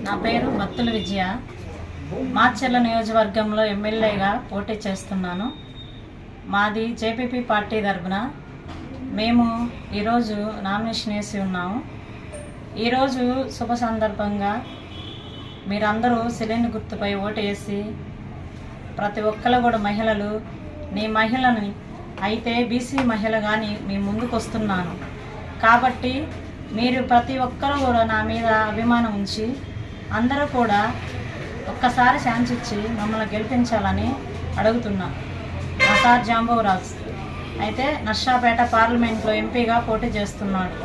నా పేరు బత్తుల విజయ. మాచర్ల నియోజకవర్గంలో ఎమ్మెల్యేగా పోటీ చేస్తున్నాను. మాది జేపీపీ పార్టీ తరపున మేము ఈరోజు నామినేషన్ వేసి ఉన్నాము. ఈరోజు శుభ సందర్భంగా మీరందరూ సిలిండర్ గుర్తుపై ఓటు వేసి ప్రతి ఒక్కరు కూడా మహిళలు, నీ మహిళని అయితే బీసీ మహిళ కానీ మీ ముందుకు వస్తున్నాను కాబట్టి మీరు ప్రతి ఒక్కరు కూడా నా మీద అభిమానం ఉంచి అందరూ కూడా ఒక్కసారి ఛాన్స్ ఇచ్చి మమ్మల్ని గెలిపించాలని అడుగుతున్నా. మా సార్ జాంబవరాజు అయితే నర్సాపేట పార్లమెంట్లో ఎంపీగా పోటీ చేస్తున్నాడు.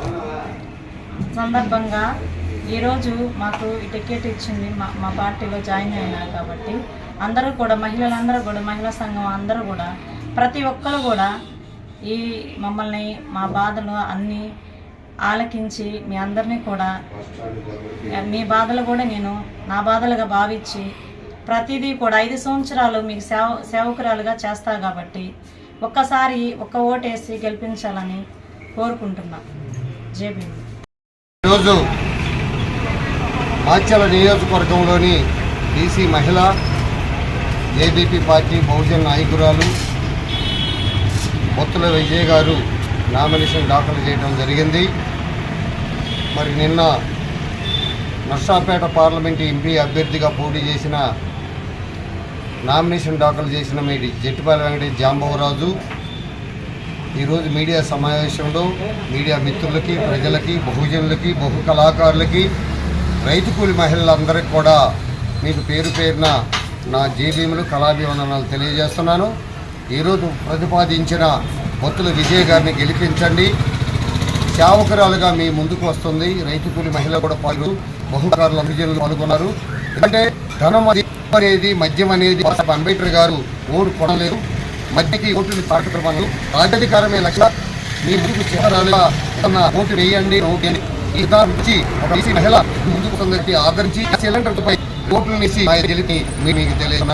సందర్భంగా ఈరోజు మాకు ఈ టికెట్ ఇచ్చింది మా పార్టీలో జాయిన్ అయినారు కాబట్టి అందరూ కూడా మహిళలందరూ కూడా మహిళా సంఘం అందరూ కూడా ప్రతి ఒక్కరు కూడా ఈ మమ్మల్ని మా బాధలు అన్నీ ఆలకించి మీ అందరినీ కూడా మీ బాధలు కూడా నేను నా బాధలుగా భావించి ప్రతిదీ కూడా 5 సంవత్సరాలు మీకు సేవకురాలుగా చేస్తా కాబట్టి ఒక్కసారి ఒక్క ఓటేసి గెలిపించాలని కోరుకుంటున్నా. జేబీ. ఈరోజు మాచర్ల నియోజకవర్గంలోని బీసీ మహిళ జేబీపీ పార్టీ బహుజన నాయకురాలు బత్తుల విజయ్ గారు నామినేషన్ దాఖలు చేయడం జరిగింది. మరి నిన్న నర్సాపేట పార్లమెంటు ఎంపీ అభ్యర్థిగా పోటీ చేసిన నామినేషన్ దాఖలు చేసిన మీడి జట్టిపల్లి వెంకటేష్ జాంబవరాజు ఈరోజు మీడియా సమావేశంలో మీడియా మిత్రులకి, ప్రజలకి, బహుజనులకి, బహు కళాకారులకి, రైతు కూలి మహిళలందరికీ కూడా మీకు పేరు పేరున నా జేబీములు కళాభివందనాలు తెలియజేస్తున్నాను. ఈరోజు ప్రతిపాదించిన బత్తుల విజయ్ గారిని గెలిపించండి. సేవకురాలుగా మీ ముందుకు వస్తుంది. రైతు కూలి మహిళ కూడా బహుకారుల అభిజనులు పాల్గొన్నారు. ఎందుకంటే ధనం అనేది మద్యం అనేది అంబేద్కర్ గారు ఓటు కొనలేదు. మధ్యకి ఓటుని తాటుకుమన్నారు. రాజ్యాధికారమే లక్ష్య. మీ ముందుకు చివరాలుగా ఓటు వేయండి. ఈ నుంచి ఒక బీసీ మహిళ ముందుకు ఆదరించి సిలిండర్పై ఓట్లు వేసి గెలిపి మీకు తెలియజేస్తున్నారు.